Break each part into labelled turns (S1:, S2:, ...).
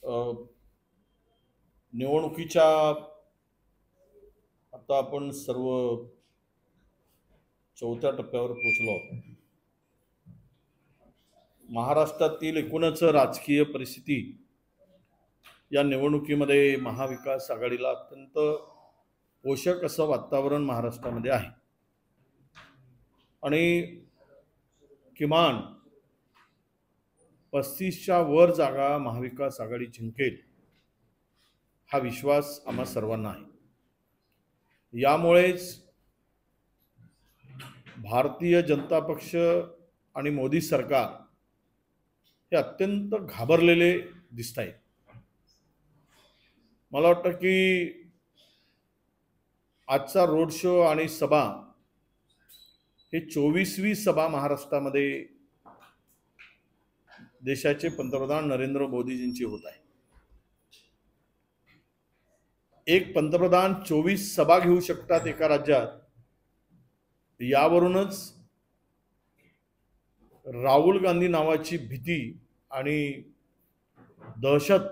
S1: अ, निवडणुकीच्या आता आपण सर्व चौथ्या टप्प्यावर पोहोचलो आहोत. महाराष्ट्रातील एकूणच राजकीय परिस्थिती या निवडणुकीमध्ये महाविकास आघाडीला अत्यंत पोषक असं वातावरण महाराष्ट्रामध्ये आहे आणि किमान 35च्या वर जागा महाविकास आघाडी जिंकेल हा विश्वास आम्हा सर्वांना आहे. यामुळेच भारतीय जनता पक्ष आणि मोदी सरकार हे अत्यंत घाबरलेले दिसत आहेत. मला वाटतं की आजचा रोड शो आणि सभा हे 24वी सभा महाराष्ट्रामध्ये देशाचे पंतप्रधान नरेंद्र मोदीजींची होत आहे. एक पंतप्रधान 24 सभा घेऊ शकतात एका राज्यात, यावरूनच राहुल गांधी नावाची भीती आणि दहशत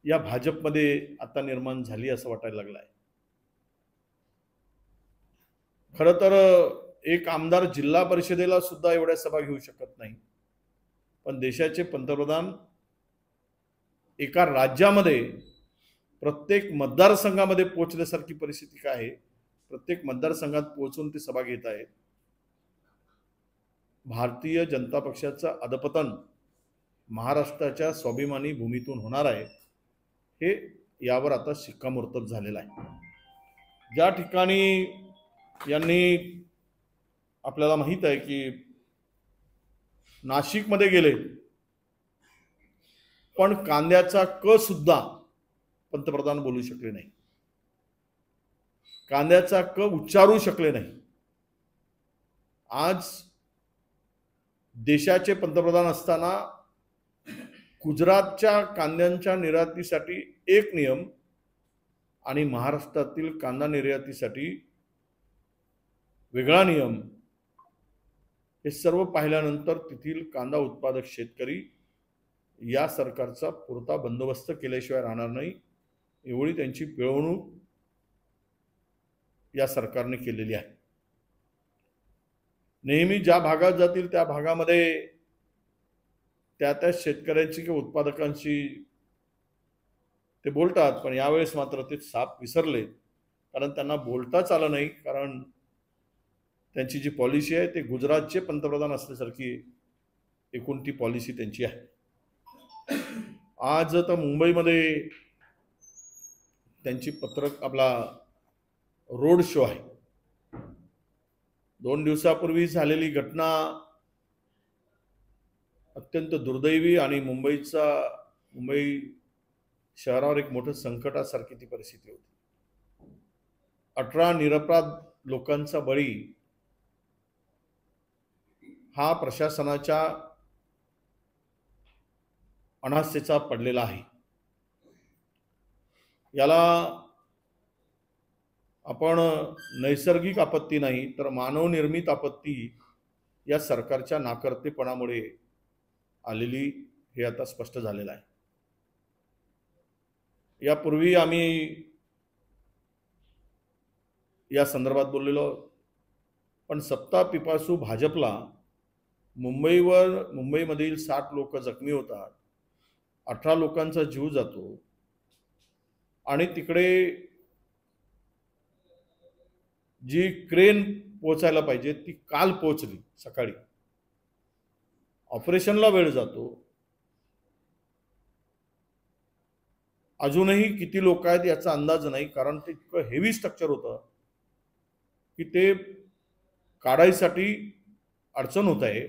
S1: या भाजपमध्ये आता निर्माण झाली असं वाटायला लागलं आहे. खरं तर एक आमदार जिल्हा परिषदेला सुद्धा एवढ्या सभा घेऊ शकत नाही, पण देशाचे पंतप्रधान एका राज्यामध्ये प्रत्येक मतदारसंघामध्ये पोहोचल्यासारखी परिस्थिती काय आहे. प्रत्येक मतदारसंघात पोहोचून ते सभा घेत आहेत. भारतीय जनता पक्षाचं अधपतन महाराष्ट्राच्या स्वाभिमानी भूमीतून होणार आहे हे यावर आता शिक्कामोर्तब झालेलं आहे. ज्या ठिकाणी यांनी आपल्याला माहित आहे की नाशिकमध्ये गेले पण कांद्याचा क सुद्धा पंतप्रधान बोलू शकले नाही, कांद्याचा क उच्चारू शकले नाही. आज देशाचे पंतप्रधान असताना गुजरातच्या कांद्यांच्या निर्यातीसाठी एक नियम आणि महाराष्ट्रातील कांदा निर्यातीसाठी वेगळा नियम, हे सर्व पाहिल्यानंतर तेथील कांदा उत्पादक शेतकरी या सरकारचा पुरता बंदोबस्त केल्याशिवाय राहणार नाही, एवढी त्यांची पिळवणूक या सरकारने केलेली आहे. नेहमी ज्या भागात जातील त्या भागामध्ये त्या शेतकऱ्यांची किंवा उत्पादकांशी ते बोलतात, पण यावेळेस मात्र ते साप विसरले, कारण त्यांना बोलताच आलं नाही. कारण त्यांची जी पॉलिसी आहे ते गुजरातचे पंतप्रधान असल्यासारखी एकूण ती पॉलिसी त्यांची आहे. आज तर मुंबईमध्ये त्यांची पत्रक आपला रोड शो आहे. 2 दिवसापूर्वी झालेली घटना अत्यंत दुर्दैवी आणि मुंबई शहरावर एक मोठं संकटासारखी ती परिस्थिती होती. 18 निरपराध लोकांचा बळी हा प्रशासनाच्या अनास्थेचा पडलेला आहे. याला आपण नैसर्गिक आपत्ती नाही तर मानवनिर्मित आपत्ती या सरकारच्या नाकर्तेपणामुळे आलेली हे आता स्पष्ट झालेलं आहे. यापूर्वी आम्ही या संदर्भात बोललेलो, पण सत्ता पिपासू भाजपला मुंबईमधील 60 लोक जखमी होतात, 18 लोकांचा जीव जातो आणि तिकडे जी क्रेन पोहोचायला पाहिजे ती काल पोहोचली सकाळी. ऑपरेशनला वेळ जातो. अजूनही किती लोक आहेत याचा अंदाज नाही, कारण ते इतकं हेवी स्ट्रक्चर होतं की ते काढायसाठी अडचण होत आहे.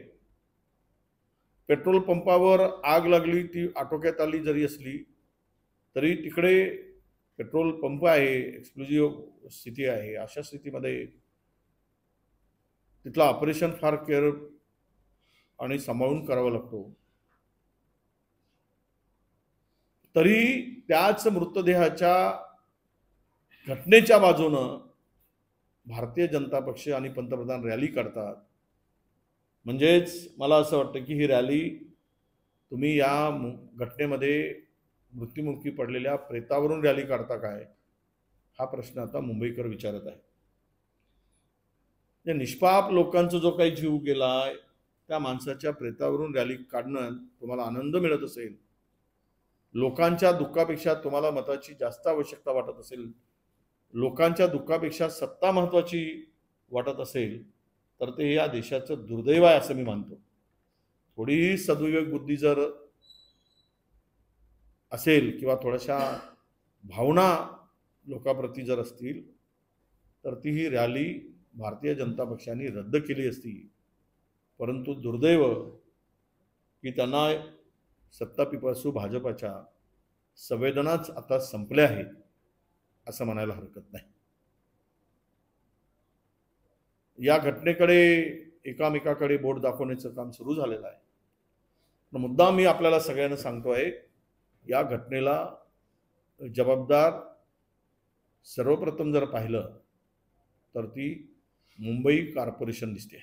S1: पेट्रोल पंपावर आग लागली, ती आटोक्यात आली जरी असली तरी तिकडे पेट्रोल पंप आहे, एक्सप्लोजिव्ह स्थिती आहे. अशा स्थितीमध्ये तिथलं ऑपरेशन फार केअर आणि सांभाळून करावा लागतो. तरी त्याच मृतदेहाच्या घटनेच्या बाजूनं भारतीय जनता पक्ष आणि पंतप्रधान रॅली काढतात. म्हणजेच मला असं वाटतं की ही रॅली तुम्ही या घटनेमध्ये मृत्युमुखी पडलेल्या प्रेतावरून रॅली काढता काय, हा प्रश्न आता मुंबईकर विचारत आहे. निष्पाप लोकांचा जो काही जीव गेलाय त्या माणसाच्या प्रेतावरून रॅली काढणं तुम्हाला आनंद मिळत असेल, लोकांच्या दुःखापेक्षा तुम्हाला मताची जास्त आवश्यकता वाटत असेल, लोकांच्या दुःखापेक्षा सत्ता महत्वाची वाटत असेल, तर ते या देशाचं दुर्दैव आहे असं मी मानतो. थोडीही सद्विवेक बुद्धी जर असेल किंवा थोड्याशा भावना लोकांप्रती जर असतील तर ती ही रॅली भारतीय जनता पक्षाने रद्द केली असती. परंतु दुर्दैव की त्यांना सत्ता पिपासू भाजपाच्या संवेदनाच आता संपल्या आहेत असं म्हणायला हरकत नाही. या घटनेकडे एकामेकाकडे बोट दाखवण्याचं काम सुरू झालेलं आहे. मुद्दा मी आपल्याला सगळ्यांना सांगतोय, या घटनेला जबाबदार सर्वप्रथम जर पाहिलं तर ती मुंबई कॉर्पोरेशन दिसते.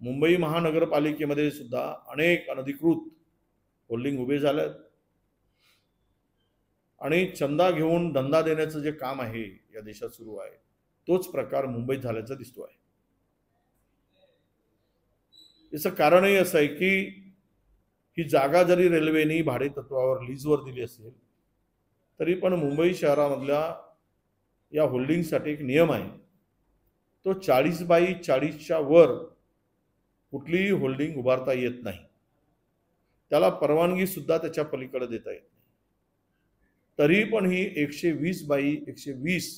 S1: मुंबई महानगरपालिकेमध्ये सुद्धा अनेक अनधिकृत होल्डिंग उभे झालेत आणि चंदा घेऊन धंदा देण्याचं जे काम आहे या देशात सुरू आहे, तोच प्रकार मुंबईत झाल्याचं दिसतो आहे. याचं कारणही असं आहे की ही जागा जरी रेल्वेने भाडे तत्वावर लीजवर दिली असेल तरी पण मुंबई शहरामधल्या या होल्डिंगसाठी एक नियम आहे, तो 40x40च्या वर कुठलीही होल्डिंग उभारता येत नाही. त्याला परवानगी सुद्धा त्याच्या पलीकडे देता येत नाही. तरी पण ही 120x120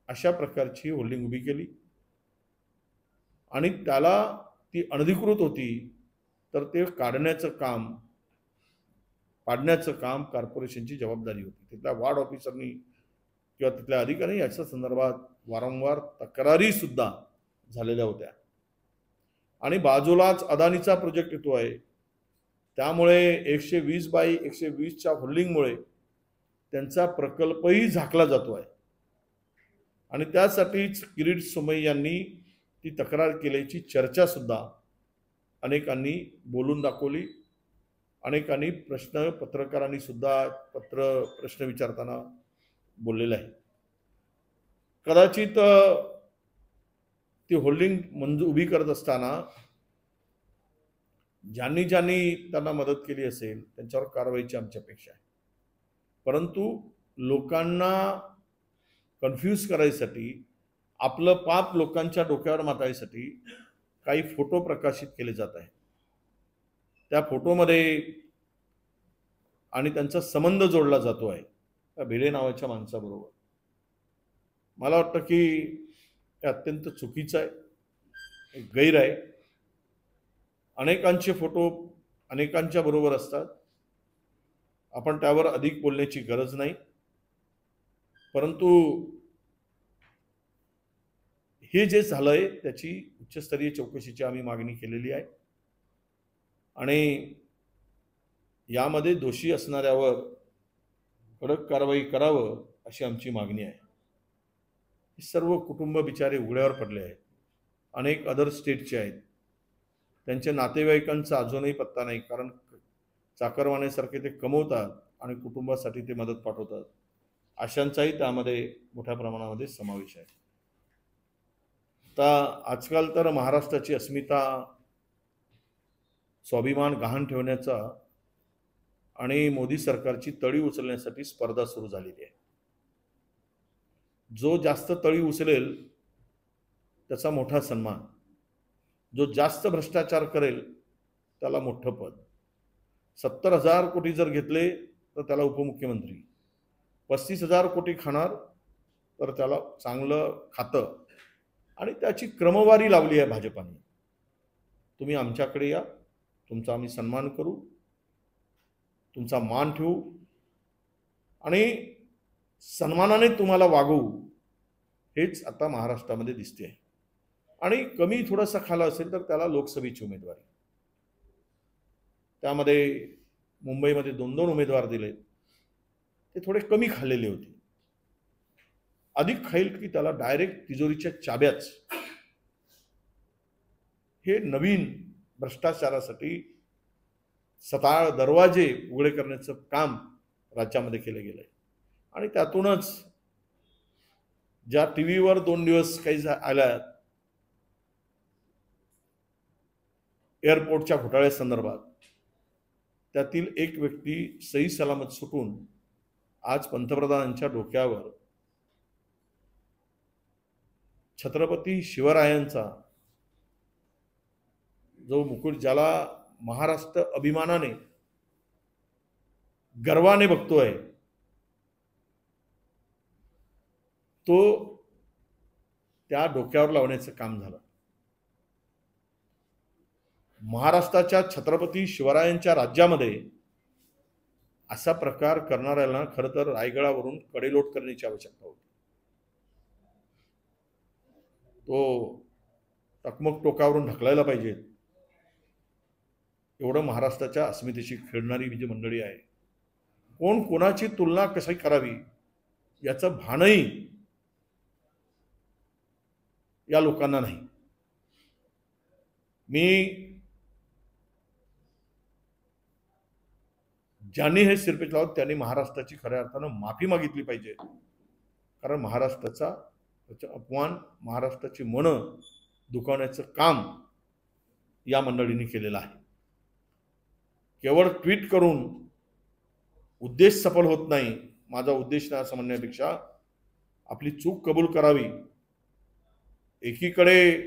S1: अशा प्रकारची होल्डिंग उभी केली आणि त्याला ती अनधिकृत होती, तर ते काढण्याचं काम, पाडण्याचं काम कॉर्पोरेशनची जबाबदारी होती. तिथल्या वार्ड ऑफिसरनी किंवा तिथल्या अधिकारी याच्या संदर्भात वारंवार तक्रारी सुद्धा झालेल्या होत्या. आणि बाजूलाच अदानीचा प्रोजेक्ट येतो आहे, त्यामुळे 120x120च्या होल्डिंगमुळे त्यांचा प्रकल्पही झाकला जातो आहे. आणि त्यासाठीच किरीट सोमय्या यांनी ती तक्रार केल्याची चर्चा सुद्धा अनेकांनी बोलून दाखवली. अनेकांनी पत्रकारांनी सुद्धा प्रश्न विचारताना बोललेलं आहे. कदाचित ती होल्डिंग उभी करत असताना ज्यांनी त्यांना मदत केली असेल त्यांच्यावर कारवाईची आमची अपेक्षा आहे. परंतु लोकांना कन्फ्यूज करायसाठी, आपलं पाप लोकांच्या डोक्यावर मातायसाठी काही फोटो प्रकाशित केले जात आहेत. त्या फोटोमध्ये आणि त्यांचा संबंध जोडला जातो आहे त्या भिडे नावाच्या माणसाबरोबर. मला वाटतं की हे अत्यंत चुकीचं आहे, गैर आहे. अनेकांचे फोटो अनेकांच्या बरोबर असतात, आपण त्यावर अधिक बोलण्याची गरज नाही. परंतु हे जे झालंय त्याची उच्चस्तरीय चौकशीची आम्ही मागणी केलेली आहे आणि यामध्ये दोषी असणाऱ्यावर कडक कारवाई करावं अशी आमची मागणी आहे. सर्व कुटुंब बिचारे उघड्यावर पडले आहेत, अनेक अदर स्टेटचे आहेत, त्यांच्या नातेवाईकांचा अजूनही पत्ता नाही. कारण चाकरवाण्यासारखे ते कमवतात आणि कुटुंबासाठी ते मदत पाठवतात, अशांचाही त्यामध्ये मोठ्या प्रमाणामध्ये समावेश आहे. आता आजकाल तर महाराष्ट्राची अस्मिता, स्वाभिमान गहाण ठेवण्याचा आणि मोदी सरकारची तळी उचलण्यासाठी स्पर्धा सुरू झालेली आहे. जो जास्त तळी उचलेल त्याचा मोठा सन्मान, जो जास्त भ्रष्टाचार करेल त्याला मोठं पद. 70,000 कोटी जर घेतले तर त्याला उपमुख्यमंत्री, 35,000 कोटी खाणार तर त्याला चांगलं खातं. आणि त्याची क्रमवारी लावली आहे भाजपाने. तुम्ही आमच्याकडे या, तुमचा आम्ही सन्मान करू, तुमचा मान ठेवू आणि सन्मानाने तुम्हाला वागवू, हेच आता महाराष्ट्रामध्ये दिसते आहे. आणि कमी थोडासा खाला असेल तर त्याला लोकसभेची उमेदवारी, त्यामध्ये मुंबईमध्ये 2-2 उमेदवार दिले, ते थोडे कमी खाल्लेले होते. अधिक खाईल की त्याला डायरेक्ट तिजोरीच्या चाब्याच. हे नवीन भ्रष्टाचारासाठी सताळ दरवाजे उघडे करण्याचं काम राज्यामध्ये केलं गेलंय. आणि त्यातूनच ज्या टीव्हीवर 2 दिवस काही आल्या एअरपोर्टच्या घोटाळ्यासंदर्भात, त्यातील एक व्यक्ती सही सलामत सुटून आज पंतप्रधानांच्या डोक्यावर छत्रपती शिवरायांचा जो मुकुट, ज्याला महाराष्ट्र अभिमानाने गर्वाने बघतोय, तो त्या डोक्यावर लावण्याचं काम झालं. महाराष्ट्राच्या छत्रपती शिवरायांच्या राज्यामध्ये असा प्रकार करणाऱ्याला खरं तर रायगडावरून कडेलोट करण्याची आवश्यकता होती. तो टकमक टोकावरून ढकलायला पाहिजे. एवढं महाराष्ट्राच्या अस्मितेशी खेळणारी जी मंडळी आहे, कोण कोणाची तुलना कशी करावी याचं भानही या लोकांना नाही. मी ज्यांनी हे शिरपेच लावत त्यांनी महाराष्ट्राची खऱ्या अर्थानं माफी मागितली पाहिजे. कारण महाराष्ट्राचा अपमान, महाराष्ट्राची मन दुखावण्याचं काम या मंडळींनी केलेलं आहे. केवळ ट्विट करून उद्देश सफल होत नाही. माझा उद्देश नाही असं म्हणण्यापेक्षा आपली चूक कबूल करावी. एकीकडे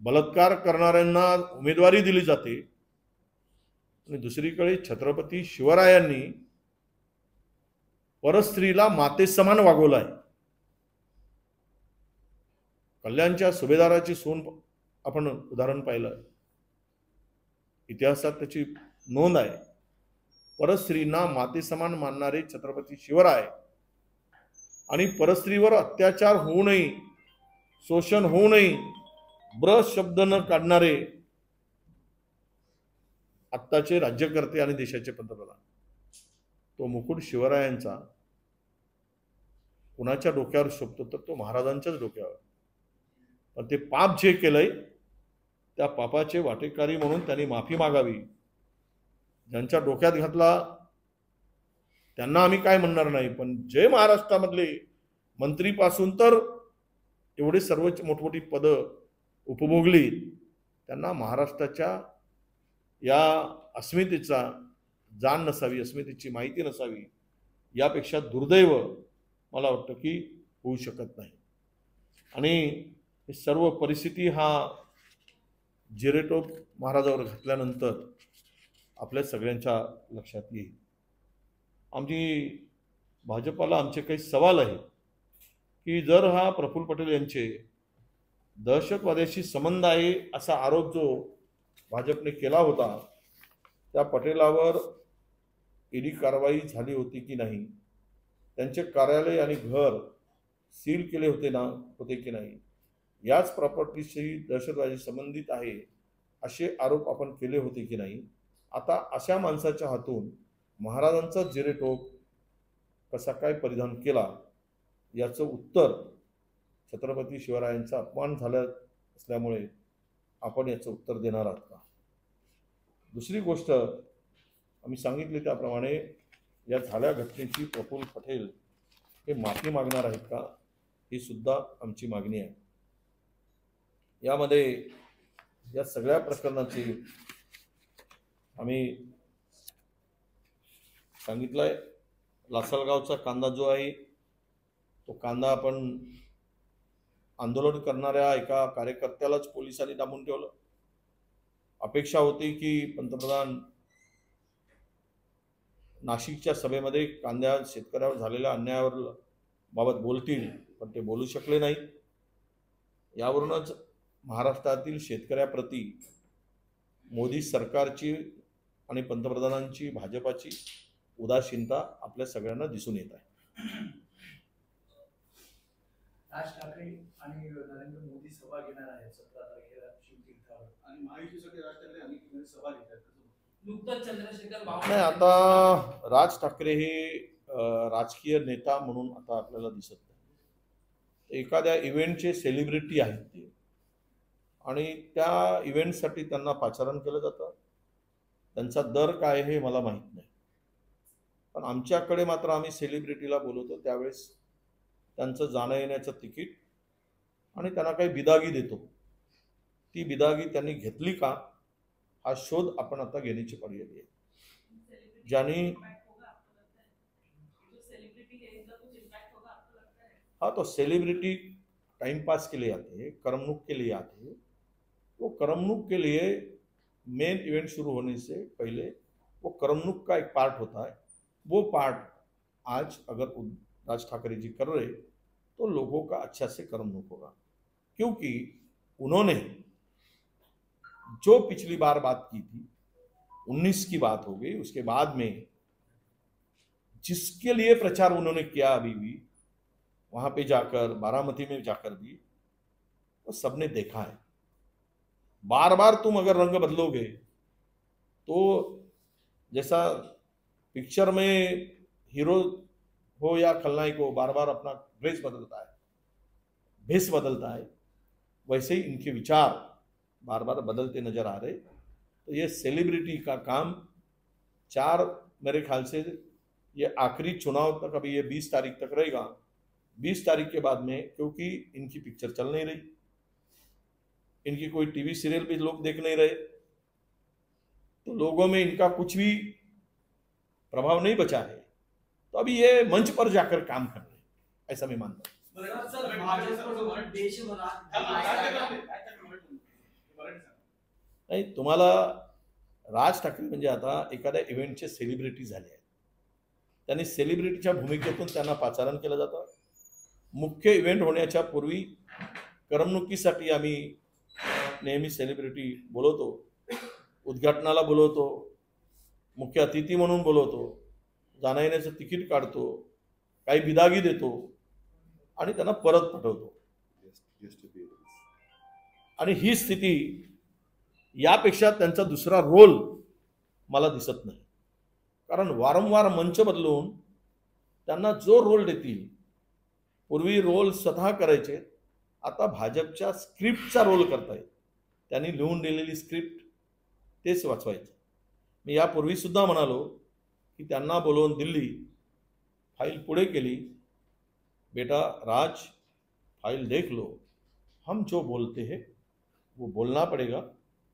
S1: बलात्कार करणाऱ्यांना उमेदवारी दिली जाते आणि दुसरीकडे छत्रपती शिवरायांनी परस्त्रीला मातेसमान वागवलं आहे. कल्याणच्या सुभेदाराची सून आपण उदाहरण पाहिलं, इतिहासात त्याची नोंद आहे. परस्त्रींना मातेसमान मानणारे छत्रपती शिवराय आणि परस्त्रीवर अत्याचार होऊ नये, शोषण होऊ नये, ब्र शब्द न काढणारे आत्ताचे राज्यकर्ते आणि देशाचे पंतप्रधान, तो मुकुट शिवरायांचा कुणाच्या डोक्यावर शोभतो तर तो महाराजांच्याच डोक्यावर. पण ते पाप जे केलंय त्या पापाचे वाटेकारी म्हणून त्यांनी माफी मागावी. ज्यांच्या डोक्यात घातला त्यांना आम्ही काय म्हणणार नाही, पण जे महाराष्ट्रामधले मंत्रीपासून तर एवढे सर्व मोठमोठी पदं उपभोगली, त्यांना महाराष्ट्राच्या या अस्मितेचा जाण नसावी, अस्मितेची माहिती नसावी, यापेक्षा दुर्दैव मला वाटतं की होऊ शकत नाही. आणि ही सर्व परिस्थिती हा जिरेटोप महाराजावर घातल्यानंतर आपल्या सगळ्यांच्या लक्षात येईल. आमची भाजपाला आमचे काही सवाल आहेत की जर हा प्रफुल्ल पटेल यांचे दहशतवाद्याशी संबंध आहे असा आरोप जो भाजपने केला होता, त्या पटेलावर ईडी कारवाई झाली होती की नाही, त्यांचे कार्यालय आणि घर सील केले होते की नाही, याच प्रॉपर्टीशी दहशतवादी संबंधित आहे असे आरोप आपण केले होते की नाही. आता अशा माणसाच्या हातून महाराजांचा जिरेटोप कसा काय परिधान केला याचं उत्तर छत्रपती शिवरायांचा अपमान झाला असल्यामुळे आपण याचं उत्तर देणार आहात का. दुसरी गोष्ट, आम्ही सांगितले त्याप्रमाणे या झाल्या घटनेची प्रफुल्ल पटेल हे माफी मागणार आहेत का, ही सुद्धा आमची मागणी आहे. यामध्ये या सगळ्या प्रकरणाची आम्ही सांगितलंय, लासलगावचा कांदा जो आहे तो कांदा आपण आंदोलन करणाऱ्या एका कार्यकर्त्यालाच पोलिसांनी डांबून ठेवलं. अपेक्षा होती की पंतप्रधान नाशिकच्या सभेमध्ये कांद्या शेतकऱ्यावर झालेल्या अन्यायावर बाबत बोलतील, पण ते बोलू शकले नाही. यावरूनच महाराष्ट्रातील शेतकऱ्याप्रती मोदी सरकारची आणि पंतप्रधानांची, भाजपाची उदासीनता आपल्या सगळ्यांना दिसून येत आहे.
S2: राज ठाकरे आणि नरेंद्र मोदी सभा घेणार आहेत 17 तारखेला शिवतीर्थावर, आणि महायुतीसाठी राज ठाकरे अनेक सभा घेतात. नुकतंच चंद्रशेखर बावनकुळे
S1: नाही, आता राज ठाकरे हे राजकीय नेता म्हणून आता आपल्याला दिसत नाही. एखाद्या इव्हेंटचे सेलिब्रिटी आहेत ते, आणि त्या इव्हेंटसाठी त्यांना पाचारण केलं जातं. त्यांचा दर काय हे मला माहीत नाही, पण आमच्याकडे मात्र आम्ही सेलिब्रिटीला बोलवतो त्यावेळेस त्यांचं जाणं येण्याचं तिकीट आणि त्यांना काही बिदागी देतो. ती बिदागी त्यांनी घेतली का हा शोध आपण आता घेण्याची पाळी आली आहे. ज्यांनी हाँ तो सेलिब्रिटी टाइम पास के लिए आते हैं, करमनुक के लिए आते हैं. वो करमनुक के लिए मेन इवेंट शुरू होने से पहले वो करमनुक का एक पार्ट होता है. वो पार्ट आज अगर राज ठाकरे जी कर रहे तो लोगों का अच्छा से करमनुक होगा, क्योंकि उन्होंने जो पिछली बार बात की थी 19 की बात हो गई, उसके बाद में जिसके लिए प्रचार उन्होंने किया अभी भी वहां पे जाकर बारामती में जाकर भी वो सबने देखा है. बार बार तुम अगर रंग बदलोगे तो जैसा पिक्चर में हीरो हो या खलनायक हो बार बार अपना ड्रेस बदलता है, भेष बदलता है, वैसे ही इनके विचार बार बार बदलते नजर आ रहे. तो ये सेलिब्रिटी का काम मेरे ख्याल से ये आखिरी चुनाव तक, अभी ये 20 तारीख तक रहेगा. 20 तारीख के बाद में क्योंकि इनकी पिक्चर चल नहीं रही, इनकी कोई टीवी सीरियल भी लोग देख नहीं रहे, तो लोगों में इनका कुछ भी प्रभाव नहीं बचा है. तो अभी ये मंच पर जाकर काम कर रहे हैं, ऐसा मैं मानता हूँ. नाही, तुम्हाला राज ठाकरे म्हणजे आता एखाद्या इव्हेंटचे सेलिब्रिटी झाले आहेत. त्यांनी सेलिब्रिटीच्या भूमिकेतून त्यांना पाचारण केलं जातं. मुख्य इव्हेंट होण्याच्या पूर्वी करमणुकीसाठी आम्ही नेहमी सेलिब्रिटी बोलवतो, उद्घाटनाला बोलवतो, मुख्य अतिथी म्हणून बोलवतो, जाण्या येण्याचं तिकीट काढतो, काही बिदागी देतो आणि त्यांना परत पाठवतो. आणि ही स्थिती, यापेक्षा त्यांचा दुसरा रोल मला दिसत नाही. कारण वारंवार मंच बदलून त्यांना जो रोल देतील, पूर्वी रोल स्वतः करायचे, आता भाजपच्या स्क्रिप्टचा रोल करतायत. त्यांनी लिहून दिलेली स्क्रिप्ट तेच वाचवायचं. मी यापूर्वी सुद्धा म्हणालो की त्यांना बोलवून दिल्ली, फाइल पुढे केली, बेटा राज फाइल देख लो, हम जो बोलते हैं वो बोलना पड़ेगा,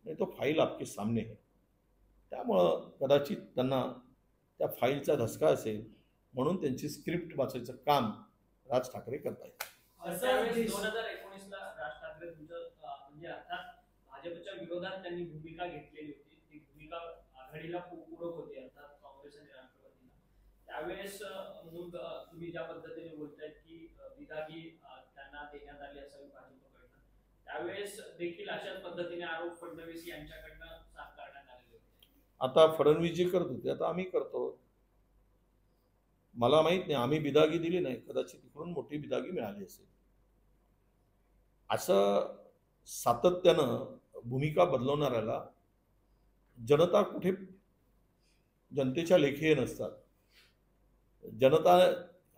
S1: नहीं तो फाइल आपके सामने है. त्यामुळं कदाचित त्यांना त्या फाईलचा धसका असेल म्हणून त्यांची स्क्रिप्ट वाचायचं काम राज ठाकरे करतायत.
S2: 2019ला राज ठाकरे म्हणजे अर्थात भाजपच्या विरोधात त्यांनी भूमिका घेतलेली होती. ती भूमिका आघाडीला पूरक होती, अर्थात काँग्रेस आणि राष्ट्रवादीला. त्यावेळेस मग तुम्ही ज्या पद्धतीने बोलतायत की बिदागी त्यांना देण्यात आली असावी भाजपकडनं, त्यावेळेस देखील अशाच पद्धतीने आरोप फडणवीस यांच्याकडनं करण्यात आलेले होते.
S1: आता फडणवीस जे करत होते, आता आम्ही करतो. मला माहित नाही, आम्ही बिदागी दिली नाही, कदाचित तिकडून मोठी बिदागी मिळाली असेल. असं सातत्यानं भूमिका बदलवणाऱ्याला जनता कुठे, जनतेच्या लेखी नसतात. जनता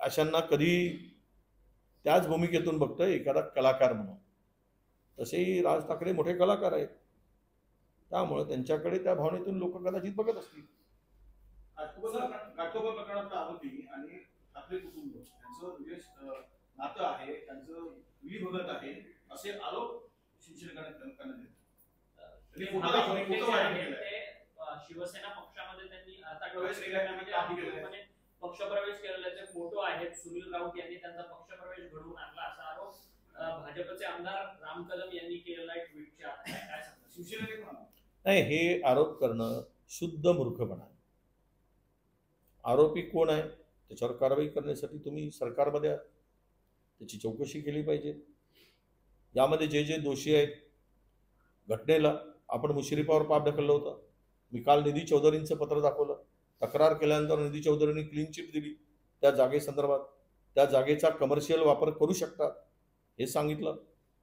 S1: अशांना कधी त्याच भूमिकेतून बघतोय एखादा कलाकार म्हणून. तसेही राज ठाकरे मोठे कलाकार आहेत, त्यामुळे त्यांच्याकडे त्या भावनेतून लोक कदाचित बघत असतील.
S2: घाटकोपर प्रकरणातला आरोपी आणि ठाकरे कुटुंब यांचं नातं आहे, त्यांचं विलीभगत आहे असे आरोप शिवसेनेकडे करण्यात येतात. शिवसेना पक्षामध्ये त्यांनी आता पक्षप्रवेश केलेल्याचे फोटो आहेत. सुनील राऊत यांनी त्यांचा पक्षप्रवेश घडवून आणला असा आरोप भाजपचे आमदार राम कदम यांनी केलेला आहे ट्विटच्या. काय सांगता शिवसेनेने?
S1: नाही, हे आरोप करणं शुद्ध मूर्खपणा आहे. आरोपी कोण आहे त्याच्यावर कारवाई करण्यासाठी तुम्ही सरकारमध्ये आहात, त्याची चौकशी केली पाहिजे. यामध्ये जे जे दोषी आहेत, घटनेला आपण मुश्रीफावर पाप ढकललं होतं. मी काल निधी चौधरींचं पत्र दाखवलं. तक्रार केल्यानंतर निधी चौधरींनी क्लीन चिट दिली त्या जागेसंदर्भात. त्या जागेचा कमर्शियल वापर करू शकतात हे सांगितलं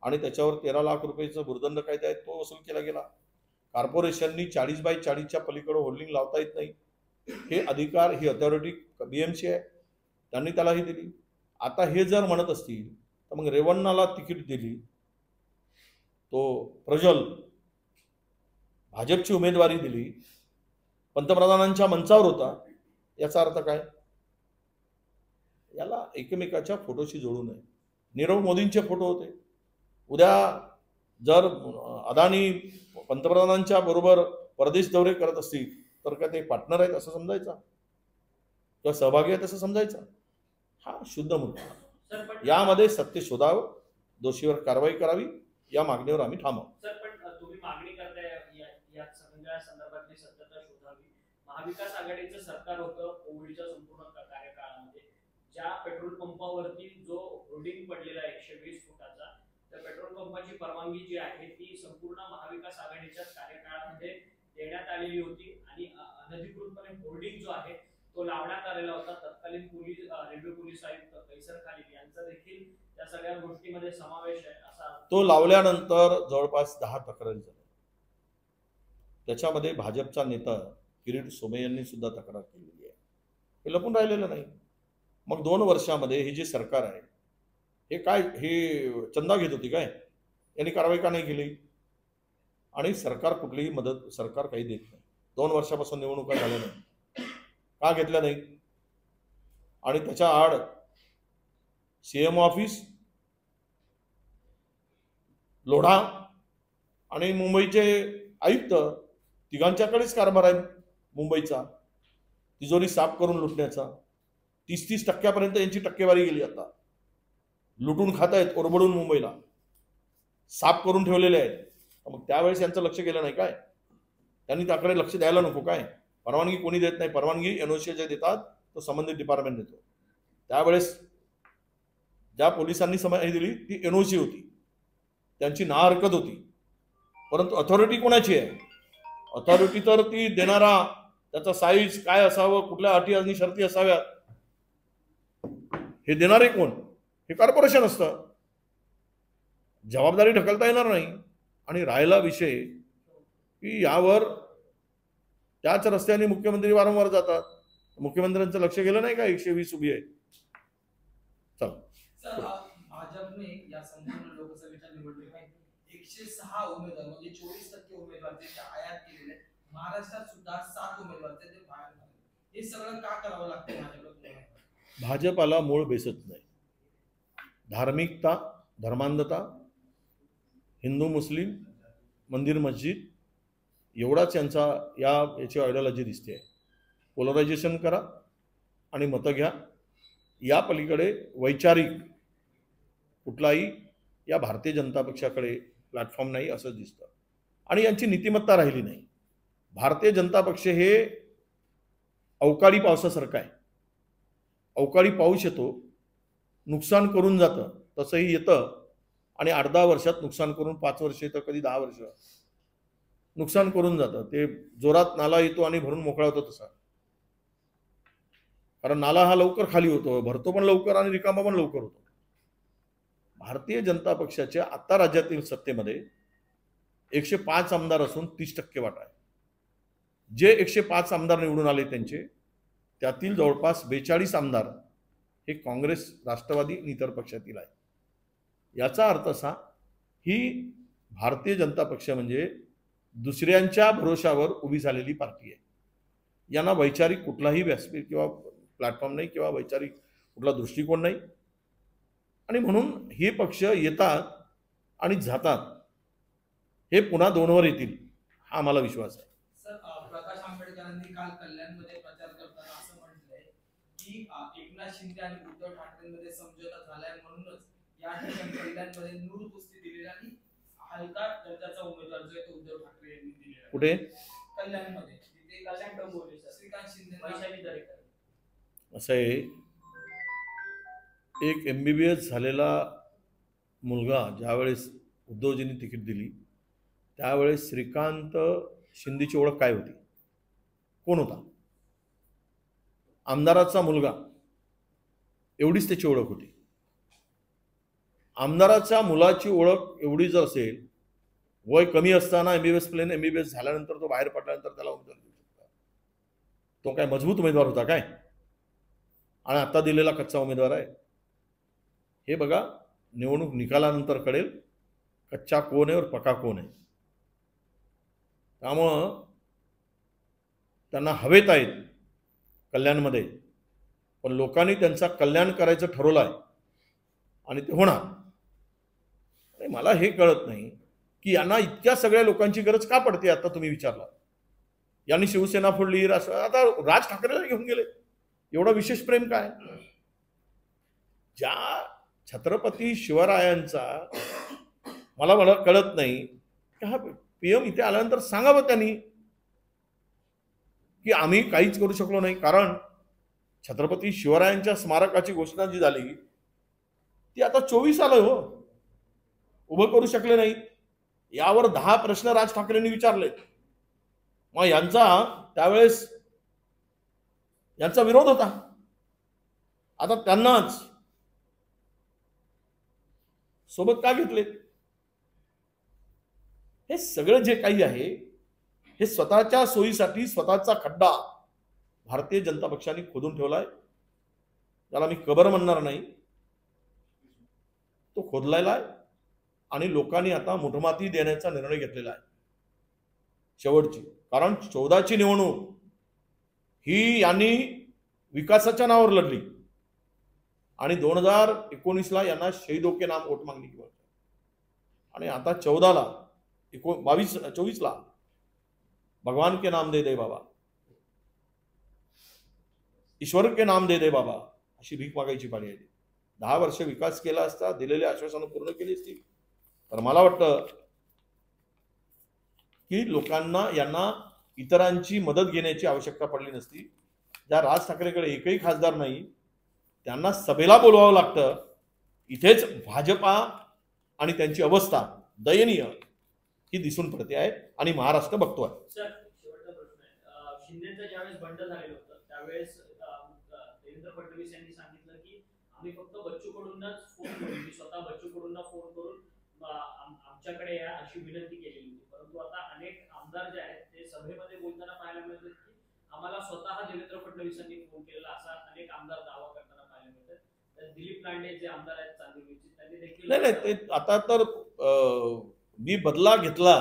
S1: आणि त्याच्यावर 13 लाख रुपयाचा भूर्दंड कायदा आहे तो वसूल केला गेला. कॉर्पोरेशननी 40/40च्या पलीकडे होल्डिंग लावता येत नाही हे अधिकार, ही अथॉरिटी BMC आहे, त्यांनी त्याला ही दिली. आता हे जर म्हणत असतील तर मग रेवण्णाला तिकीट दिली, तो प्रज्वल भाजपची उमेदवारी दिली, पंतप्रधानांच्या मंचावर होता, याचा अर्थ काय? याला एकमेकाच्या फोटोशी जोडू नये. नीरव मोदींचे फोटो होते. उद्या जर अदानी पंतप्रधानांच्या बरोबर परदेश दौरे करत असतील तर काय ते पार्टनर आहेत असं समजायचं किंवा सहभागी आहेत असं समजायचं? हा शुद्ध मूर्ख.
S2: सर पण
S1: यामध्ये सत्य शोधावं, दोषीवर कारवाई करावी, या मागणीवर आम्ही थांबू.
S2: सर पण तुम्ही मागणी करताय या सगळ्या संदर्भातली सत्यता शोधावी. महाविकास आघाडीचं सरकार होतं कोविडच्या संपूर्ण कार्यकाळामध्ये. ज्या पेट्रोल पंपावरती जो होर्डिंग पडलेला आहे 120 फुटाचा, त्या पेट्रोल पंपाची परवानगी जी आहे ती संपूर्ण महाविकास आघाडीच्या कार्यकाळामध्ये देण्यात आलेली होती आणि अनधिकृतपणे होर्डिंग जो आहे तो लावण्यात आलेला होता. तत्कालीन रेल्वे पोलीस आयुक्त कैसर खालिद यांचा देखील त्या सगळ्या गोष्टीमध्ये समावेश आहे असा.
S1: तो लावल्यानंतर जवळपास 10 तक्रारी झाल्या. त्याच्यामध्ये भाजपचा नेता किरीट सोमय्या यांनी सुद्धा तक्रार केलेली आहे. हे लपून राहिलेलं नाही. मग 2 वर्षामध्ये हे जे सरकार आहे हे काय, हे चंदा घेत होती काय? यांनी कारवाई का नाही केली? आणि सरकार कुठलीही मदत, सरकार काही देत नाही. 2 वर्षापासून निवडणुका झाल्या नाही, का घेतल्या नाही? आणि त्याच्या आड सीएम ऑफिस, लोढा आणि मुंबईचे आयुक्त तिघांच्याकडेच कारभार आहे मुंबईचा, तिजोरी साफ करून लुटण्याचा. 30-30% यांची टक्केवारी गेली. आता लुटून खात आहेत, ओरबडून मुंबईला साफ करून ठेवलेले आहेत. मग त्यावेळेस यांचं लक्ष गेलं नाही काय? त्यांनी त्याकडे लक्ष द्यायला नको काय? परवानगी कोणी देत नाही. परवानगी एनओसी जे देतात तो संबंधित डिपार्टमेंट देतो. त्यावेळेस ज्या पोलिसांनी समाधी दिली ती एनओसी होती, त्यांची नाहरकत होती. परंतु अथॉरिटी कोणाची आहे? अथॉरिटी तर ती देणारा, त्याचा साईज काय असावं, कुठल्या अटी आणि शर्ती असाव्यात, हे देणारे कोण? हे कॉर्पोरेशन असतं. जबाबदारी ढकलता येणार नाही. आणि राहिला विषय की यावर त्याच रस्त्याने मुख्यमंत्री वारंवार जातात. मुख्यमंत्र्यांचं लक्ष गेलं नाही का? 120 उभी आहे. चल
S3: सर, भाजपने या संपूर्ण लोकसभेच्या निवडणुकीत 106 उमेदवार म्हणजे 24% उमेदवार ते आयात केलेले आहेत. महाराष्ट्रात सुद्धा 7 उमेदवार ते बाहेर काढले. हे सगळं का करावं लागतं भाजपला?
S1: भाजपाला मूळ बेसत नाही. धार्मिकता, धर्मांधता, हिंदू मुस्लिम, मंदिर मस्जिद एवढाच याची आयडियोलॉजी दिसते. पोलरायझेशन करा आणि मतं घ्या. या पलीकडे वैचारिक कुठलाही या भारतीय जनता पक्षाकडे प्लॅटफॉर्म नाही असं दिसतं. आणि यांची नीतिमत्ता राहिली नाही. भारतीय जनता पक्ष हे अवकाळी पावसासारखं आहे. अवकाळी पाऊस येतो, नुकसान करून जातं, तसंही येतं आणि 8-10 वर्षात नुकसान करून 5 वर्ष येतं, कधी 10 वर्ष नुकसान करून जातं. ते जोरात नाला येतो आणि भरून मोकळा होतो तसा. कारण नाला हा लवकर खाली होतो, भरतो पण लवकर आणि रिकामा पण लवकर होतो. भारतीय जनता पक्षाच्या आता राज्यातील सत्तेमध्ये 105 आमदार असून 30% वाटा आहे. जे 105 आमदार निवडून आले त्यांचे, त्यातील जवळपास 42 आमदार हे काँग्रेस, राष्ट्रवादी आणि इतर पक्षातील आहे. याचा अर्थ असा, ही भारतीय जनता पक्ष म्हणजे दुसऱ्यांच्या भरोशावर उभी झालेली पार्टी आहे. यांना वैचारिक कुठलाही व्यासपीठ किंवा प्लॅटफॉर्म नाही किंवा वैचारिक कुठला दृष्टिकोन नाही. आणि म्हणून हे पक्ष येतात आणि जातात, हे पुन्हा 2 वर येतील हा आम्हाला विश्वास आहे.
S3: सर, प्रकाश आंबेडकरांनी काल कल्याणमध्ये प्रचार करताना असं म्हटलंय की एकनाथ शिंदे आणि उद्धव ठाकरेंमध्ये समझोता झालाय, म्हणूनच या ठिकाणी कल्याणमध्ये नूर कुस्ती दिलेली आणि हलका दर्जाचा उमेदवार जो आहे तो उद्धव ठाकरे यांनी दिलेला.
S1: कुठे?
S3: कल्याणमध्ये. तिथे
S2: कल्याण डोंबिवली सर.
S3: श्रीकांत शिंदे,
S2: वैशाली दरेकर.
S1: असं आहे, एक MBBS झालेला मुलगा ज्यावेळेस उद्धवजींनी तिकीट दिली त्यावेळेस श्रीकांत शिंदेची ओळख काय होती? कोण होता? आमदाराचा मुलगा, एवढीच त्याची ओळख होती. आमदाराच्या मुलाची ओळख एवढी जर असेल, वय कमी असताना MBBS झाल्यानंतर तो बाहेर पडल्यानंतर त्याला उमेदवार देऊ शकता. तो काय मजबूत उमेदवार होता काय? आणि आता दिलेला कच्चा उमेदवार आहे. हे बघा, निवडणूक निकालानंतर कळेल कच्चा कोण आहे और पक्का कोण आहे. त्यामुळं त्यांना हवेत आहेत कल्याणमध्ये, पण लोकांनी त्यांचा कल्याण करायचं ठरवलं आहे आणि ते होणार. आणि मला हे कळत नाही की यांना इतक्या सगळ्या लोकांची गरज का पडते. आता तुम्ही विचारला, यांनी शिवसेना फोडली, आता राज ठाकरेला घेऊन गेले, एवढं विशेष प्रेम काय. ज्या छत्रपती शिवरायांचा मला कळत नाही की हा पीएम इथे आल्यानंतर सांगावं त्यांनी की आम्ही काहीच करू शकलो नाही. कारण छत्रपती शिवरायांच्या स्मारकाची घोषणा जी झाली ती आता 24 आलं हो, उभं करू शकले नाही. यावर 10 प्रश्न राज ठाकरेंनी विचारले. मग यांचा त्यावेळेस यांचा विरोध होता. आता त्यांनाच सोबत का घेतले. हे सगळं जे काही आहे हे स्वतःच्या सोयीसाठी स्वतःचा खड्डा भारतीय जनता पक्षाने खोदून ठेवलाय. त्याला मी कबर म्हणणार नाही, तो खोदलेला आहे आणि लोकांनी आता मुठमाती देण्याचा निर्णय घेतलेला आहे शेवटची. कारण 14ची निवडणूक ही यांनी विकासाच्या नावावर लढली आणि 2019ला यांना शहीदों के नाम वोट मागणी केली आणि आता 14ला 24ला भगवान के नाम दे दे बाबा, ईश्वर के नाम दे दे बाबा अशी भीक मागायची पाळी आहे. 10 वर्ष विकास केला असता, दिलेली आश्वासनं पूर्ण केली असती, तर मला वाटतं की लोकांना यांना इतरांची मदत घेण्याची आवश्यकता पडली नसती. ज्या राज ठाकरेकडे एकही खासदार नाही त्यांना सभेला बोलवावं लागतं. इथेच भाजपा आणि त्यांची अवस्था दयनीय ही दिसून पडते आहे आणि महाराष्ट्र बघतोय.
S2: सर, शेवटचा प्रश्न आहे. शिंदेचं ज्यावेळेस बंड झालेलं होतं त्यावेळेस देवेंद्र फडणवीस यांनी सांगितलं की आम्ही फक्त बच्चू कडूंनाच फोन करून, मी स्वतः बच्चू कडूंना फोन करून आमच्याकडे या अशी विनंती केलेली होती. परंतु आता अनेक आमदार जे आहेत ते सभेमध्ये बोलताना पाहायला मिळतात की आम्हाला स्वतः देवेंद्र फडणवीसांनी फोन केलेला असा अनेक आमदार दावा करताना पाहायला मिळतात. तर दिलीप लांडे जे आमदार आहेत चांदिवलीचे त्यांनी देखील
S1: नाही ते आता तर मी बदला घेतला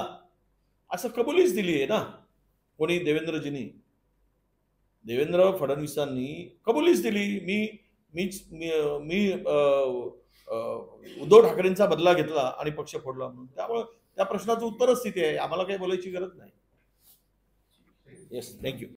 S1: असं कबुलीच दिली आहे ना कोणी. देवेंद्र फडणवीसांनी कबुलीच दिली. मी उद्धव ठाकरेंचा बदला घेतला आणि पक्ष फोडला म्हणून. त्यामुळे त्या प्रश्नाचं उत्तरच तिथे आहे, आम्हाला काही बोलायची गरज नाही. Yes, thank you.